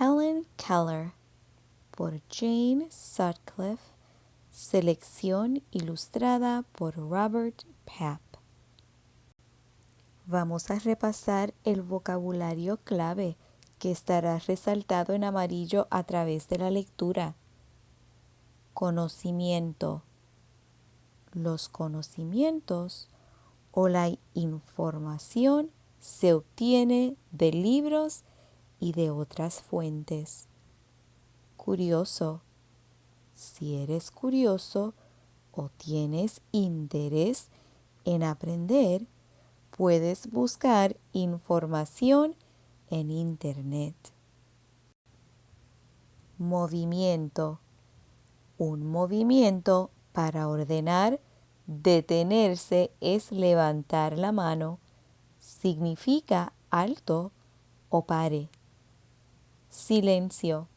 Helen Keller, por Jane Sutcliffe, selección ilustrada por Robert Papp. Vamos a repasar el vocabulario clave que estará resaltado en amarillo a través de la lectura. Conocimiento. Los conocimientos o la información se obtiene de libros y de otras fuentes. Curioso. Si eres curioso o tienes interés en aprender, puedes buscar información en Internet. Movimiento. Un movimiento para ordenar, detenerse es levantar la mano. Significa alto o pare. Silencio.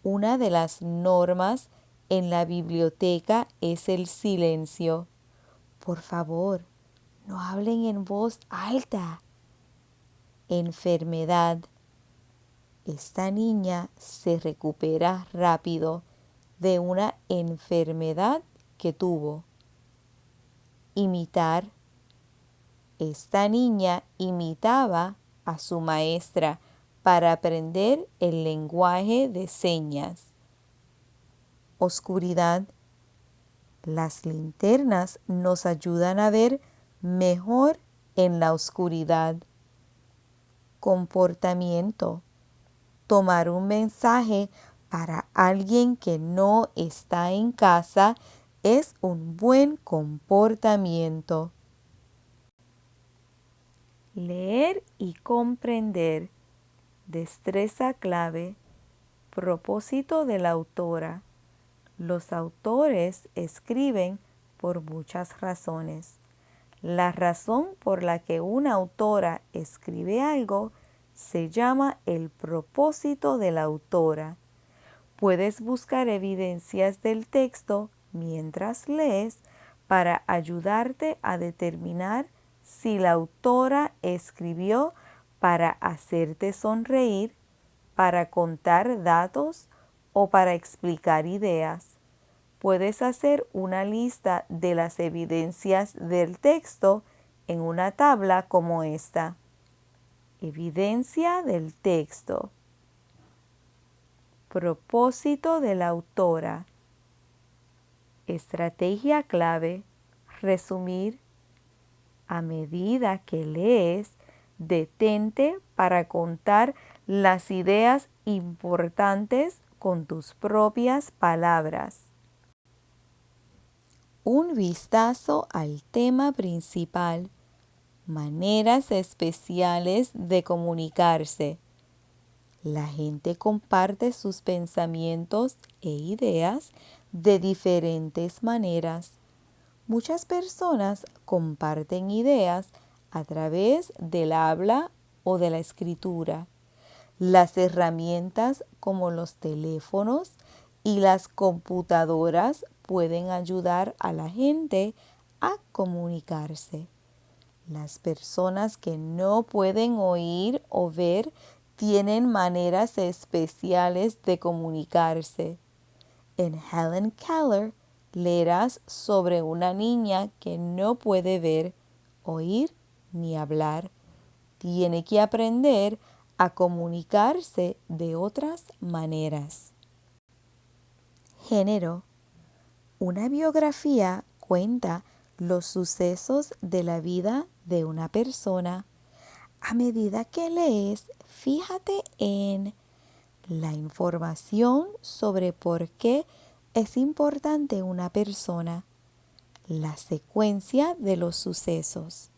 Una de las normas en la biblioteca es el silencio. Por favor, no hablen en voz alta. Enfermedad. Esta niña se recupera rápido de una enfermedad que tuvo. Imitar. Esta niña imitaba a su maestra para aprender el lenguaje de señas. Oscuridad. Las linternas nos ayudan a ver mejor en la oscuridad. Comportamiento. Tomar un mensaje para alguien que no está en casa es un buen comportamiento. Leer y comprender. Destreza clave. Propósito de la autora. Los autores escriben por muchas razones. La razón por la que una autora escribe algo se llama el propósito de la autora. Puedes buscar evidencias del texto mientras lees para ayudarte a determinar si la autora escribió para hacerte sonreír, para contar datos o para explicar ideas. Puedes hacer una lista de las evidencias del texto en una tabla como esta. Evidencia del texto. Propósito de la autora. Estrategia clave. Resumir. A medida que lees, detente para contar las ideas importantes con tus propias palabras. Un vistazo al tema principal. Maneras especiales de comunicarse. La gente comparte sus pensamientos e ideas de diferentes maneras. Muchas personas comparten ideas a través del habla o de la escritura. Las herramientas como los teléfonos y las computadoras pueden ayudar a la gente a comunicarse. Las personas que no pueden oír o ver tienen maneras especiales de comunicarse. En Helen Keller leerás sobre una niña que no puede ver, oír ni hablar. Tiene que aprender a comunicarse de otras maneras. Género. Una biografía cuenta los sucesos de la vida de una persona. A medida que lees, fíjate en la información sobre por qué es importante una persona, la secuencia de los sucesos.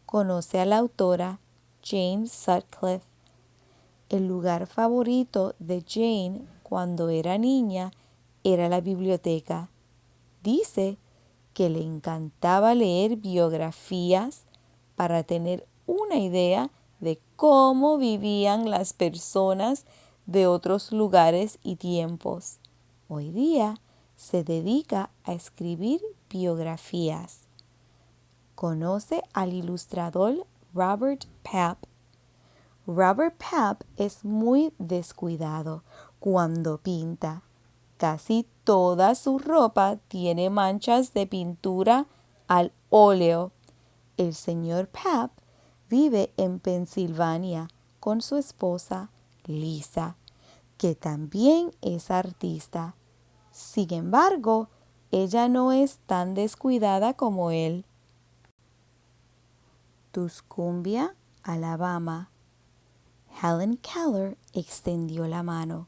Conoce a la autora Jane Sutcliffe. El lugar favorito de Jane cuando era niña era la biblioteca. Dice que le encantaba leer biografías para tener una idea de cómo vivían las personas de otros lugares y tiempos. Hoy día se dedica a escribir biografías. Conoce al ilustrador Robert Papp. Robert Papp es muy descuidado cuando pinta. Casi toda su ropa tiene manchas de pintura al óleo. El señor Papp vive en Pensilvania con su esposa Lisa, que también es artista. Sin embargo, ella no es tan descuidada como él. Tuscumbia, Alabama. Helen Keller extendió la mano.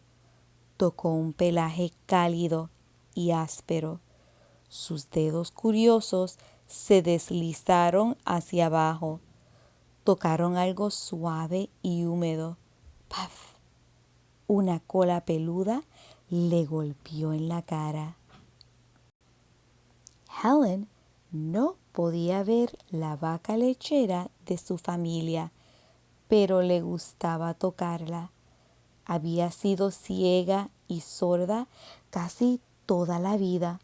Tocó un pelaje cálido y áspero. Sus dedos curiosos se deslizaron hacia abajo. Tocaron algo suave y húmedo. ¡Paf! Una cola peluda le golpeó en la cara. Helen no podía ver la vaca lechera de su familia, pero le gustaba tocarla. Había sido ciega y sorda casi toda la vida.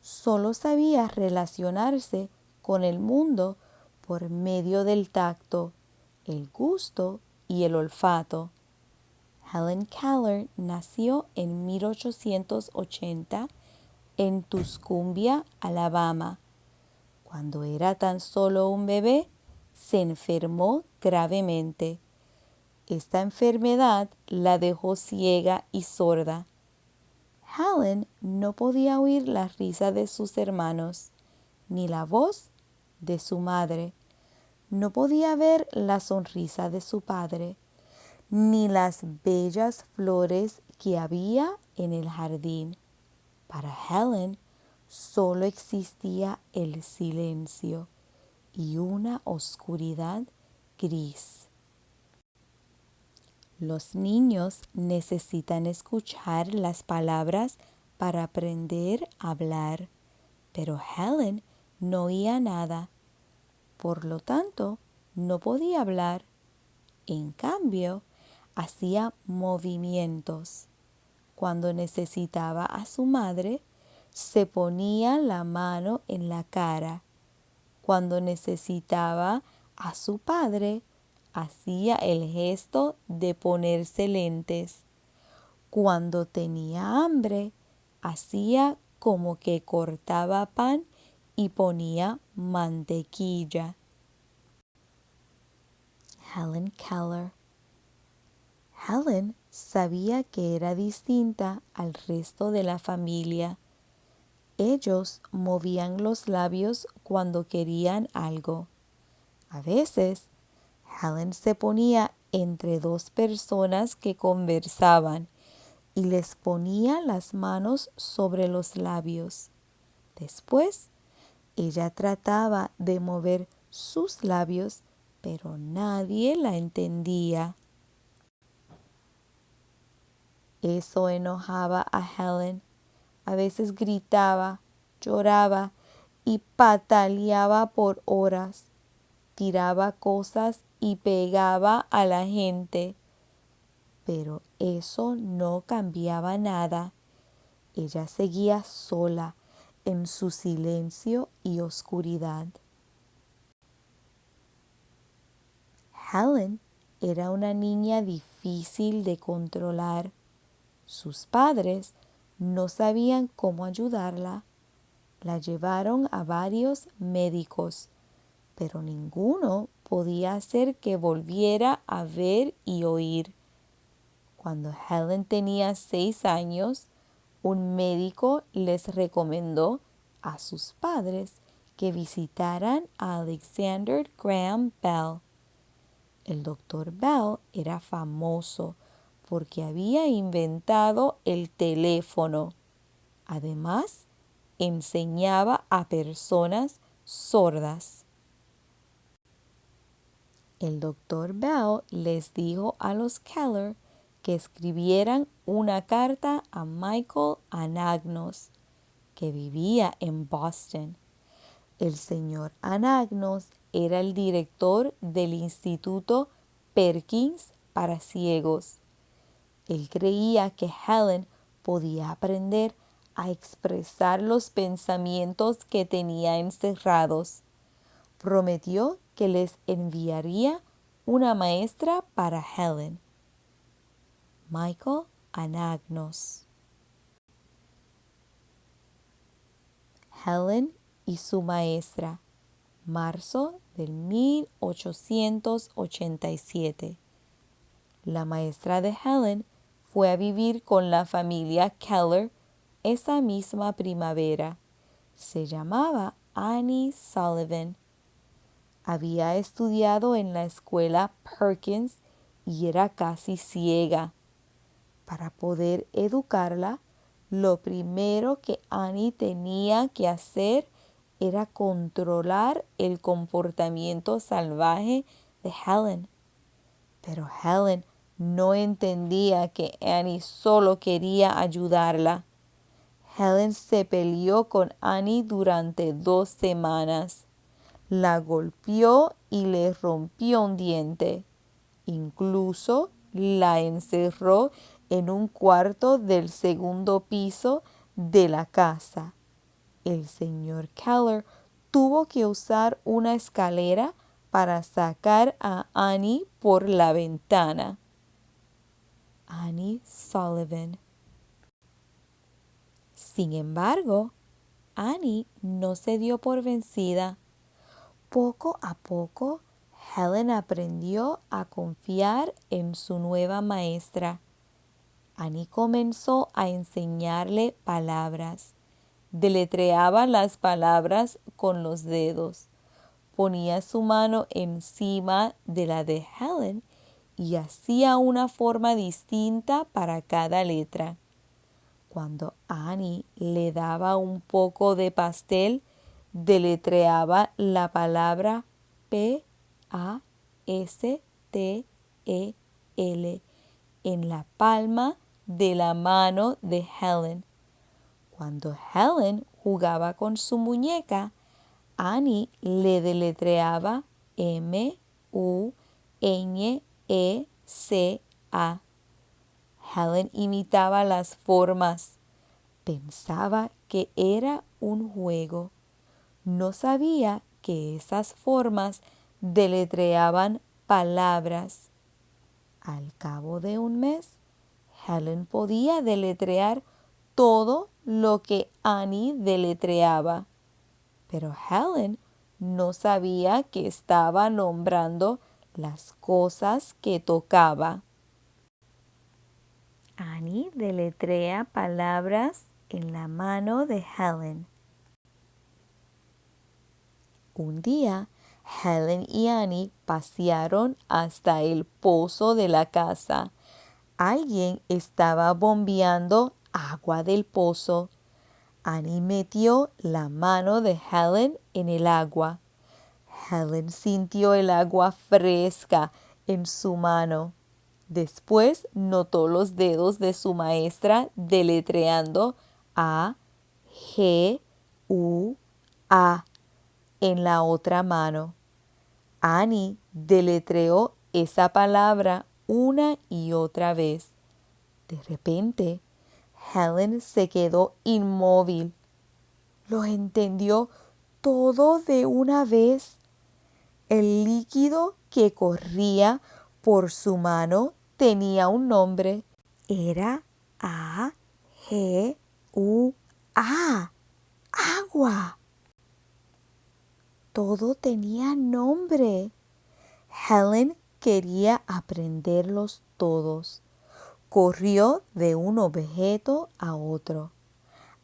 Solo sabía relacionarse con el mundo por medio del tacto, el gusto y el olfato. Helen Keller nació en 1880 en Tuscumbia, Alabama. Cuando era tan solo un bebé, se enfermó gravemente. Esta enfermedad la dejó ciega y sorda. Helen no podía oír la risa de sus hermanos, ni la voz de su madre. No podía ver la sonrisa de su padre, ni las bellas flores que había en el jardín. Para Helen solo existía el silencio y una oscuridad gris. Los niños necesitan escuchar las palabras para aprender a hablar, pero Helen no oía nada. Por lo tanto, no podía hablar. En cambio, hacía movimientos. Cuando necesitaba a su madre, se ponía la mano en la cara. Cuando necesitaba a su padre, hacía el gesto de ponerse lentes. Cuando tenía hambre, hacía como que cortaba pan y ponía mantequilla. Helen Keller. Helen sabía que era distinta al resto de la familia. Ellos movían los labios cuando querían algo. A veces, Helen se ponía entre dos personas que conversaban y les ponía las manos sobre los labios. Después, ella trataba de mover sus labios, pero nadie la entendía. Eso enojaba a Helen. A veces gritaba, lloraba y pataleaba por horas. Tiraba cosas y pegaba a la gente. Pero eso no cambiaba nada. Ella seguía sola en su silencio y oscuridad. Helen era una niña difícil de controlar. Sus padres no sabían cómo ayudarla. La llevaron a varios médicos, pero ninguno podía hacer que volviera a ver y oír. Cuando Helen tenía 6 años, un médico les recomendó a sus padres que visitaran a Alexander Graham Bell. El doctor Bell era famoso porque había inventado el teléfono. Además, enseñaba a personas sordas. El doctor Bell les dijo a los Keller que escribieran una carta a Michael Anagnos, que vivía en Boston. El señor Anagnos era el director del Instituto Perkins para ciegos. Él creía que Helen podía aprender a expresar los pensamientos que tenía encerrados. Prometió que les enviaría una maestra para Helen. Michael Anagnos. Helen y su maestra, marzo del 1887. La maestra de Helen fue a vivir con la familia Keller esa misma primavera. Se llamaba Annie Sullivan. Había estudiado en la escuela Perkins y era casi ciega. Para poder educarla, lo primero que Annie tenía que hacer era controlar el comportamiento salvaje de Helen. Pero Helen no entendía que Annie solo quería ayudarla. Helen se peleó con Annie durante 2 semanas. La golpeó y le rompió un diente. Incluso la encerró en un cuarto del segundo piso de la casa. El señor Keller tuvo que usar una escalera para sacar a Annie por la ventana. Annie Sullivan. Sin embargo, Annie no se dio por vencida. Poco a poco, Helen aprendió a confiar en su nueva maestra. Annie comenzó a enseñarle palabras. Deletreaba las palabras con los dedos. Ponía su mano encima de la de Helen y hacía una forma distinta para cada letra. Cuando Annie le daba un poco de pastel, deletreaba la palabra P-A-S-T-E-L en la palma de la mano de Helen. Cuando Helen jugaba con su muñeca, Annie le deletreaba M-U-N-E-C-A. Helen imitaba las formas. Pensaba que era un juego. No sabía que esas formas deletreaban palabras. Al cabo de un mes, Helen podía deletrear todo lo que Annie deletreaba. Pero Helen no sabía que estaba nombrando las cosas que tocaba. Annie deletrea palabras en la mano de Helen. Un día, Helen y Annie pasearon hasta el pozo de la casa. Alguien estaba bombeando agua del pozo. Annie metió la mano de Helen en el agua. Helen sintió el agua fresca en su mano. Después notó los dedos de su maestra deletreando A-G-U-A en la otra mano. Annie deletreó esa palabra una y otra vez. De repente, Helen se quedó inmóvil. Lo entendió todo de una vez. El líquido que corría por su mano tenía un nombre. Era A-G-U-A. Agua. Todo tenía nombre. Helen quería aprenderlos todos. Corrió de un objeto a otro.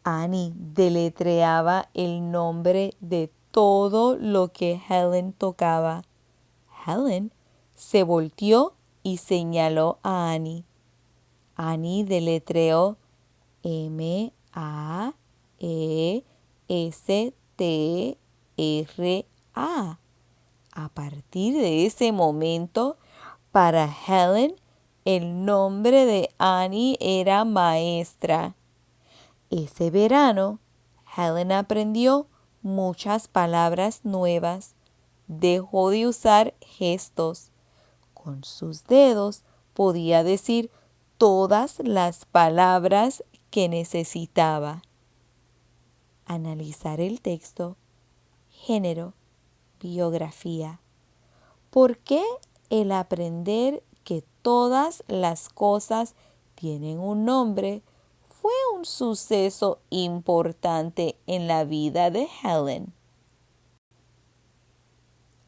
Annie deletreaba el nombre de todo lo que Helen tocaba. Helen se volteó y señaló a Annie. Annie deletreó M-A-E-S-T-R-A. A partir de ese momento, para Helen, el nombre de Annie era maestra. Ese verano, Helen aprendió muchas palabras nuevas. Dejó de usar gestos. Con sus dedos podía decir todas las palabras que necesitaba. Analizar el texto. Género. Biografía. ¿Por qué el aprender que todas las cosas tienen un nombre fue un suceso importante en la vida de Helen.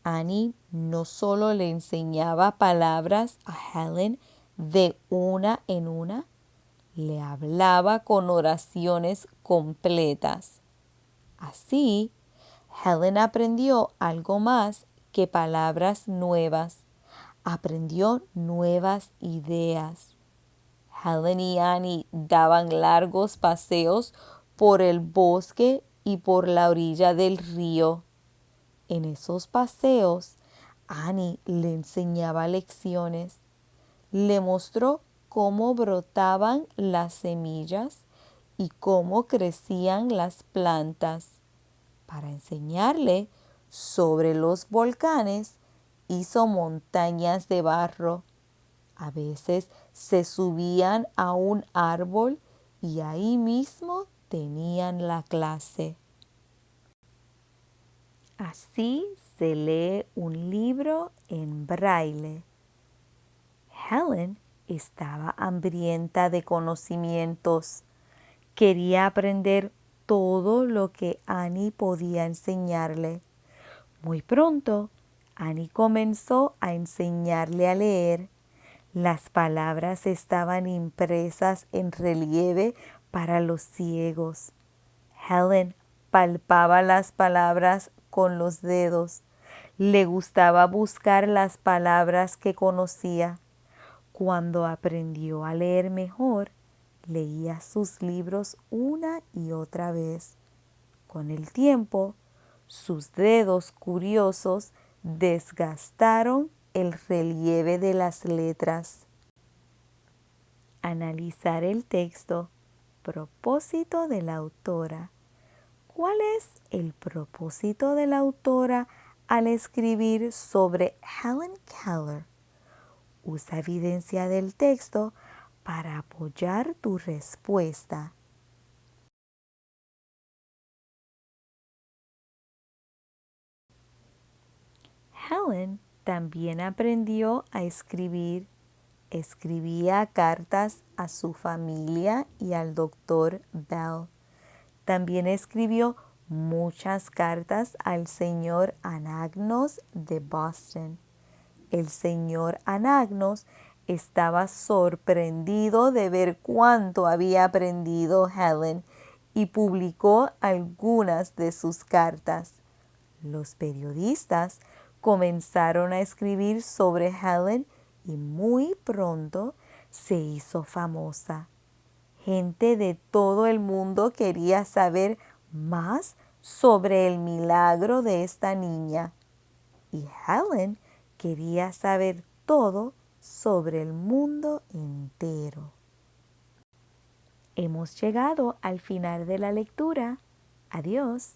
Annie no solo le enseñaba palabras a Helen de una en una, le hablaba con oraciones completas. Así, Helen aprendió algo más que palabras nuevas. Aprendió nuevas ideas. Helen y Annie daban largos paseos por el bosque y por la orilla del río. En esos paseos, Annie le enseñaba lecciones. Le mostró cómo brotaban las semillas y cómo crecían las plantas. Para enseñarle sobre los volcanes, hizo montañas de barro. A veces se subían a un árbol y ahí mismo tenían la clase. Así se lee un libro en braille. Helen estaba hambrienta de conocimientos. Quería aprender todo lo que Annie podía enseñarle. Muy pronto, Annie comenzó a enseñarle a leer. Las palabras estaban impresas en relieve para los ciegos. Helen palpaba las palabras con los dedos. Le gustaba buscar las palabras que conocía. Cuando aprendió a leer mejor, leía sus libros una y otra vez. Con el tiempo, sus dedos curiosos desgastaron el relieve de las letras. Analizar el texto. Propósito de la autora. ¿Cuál es el propósito de la autora al escribir sobre Helen Keller? Usa evidencia del texto para apoyar tu respuesta. Helen también aprendió a escribir. Escribía cartas a su familia y al doctor Bell. También escribió muchas cartas al señor Anagnos de Boston. El señor Anagnos estaba sorprendido de ver cuánto había aprendido Helen y publicó algunas de sus cartas. Los periodistas comenzaron a escribir sobre Helen y muy pronto se hizo famosa. Gente de todo el mundo quería saber más sobre el milagro de esta niña. Y Helen quería saber todo sobre el mundo entero. Hemos llegado al final de la lectura. Adiós.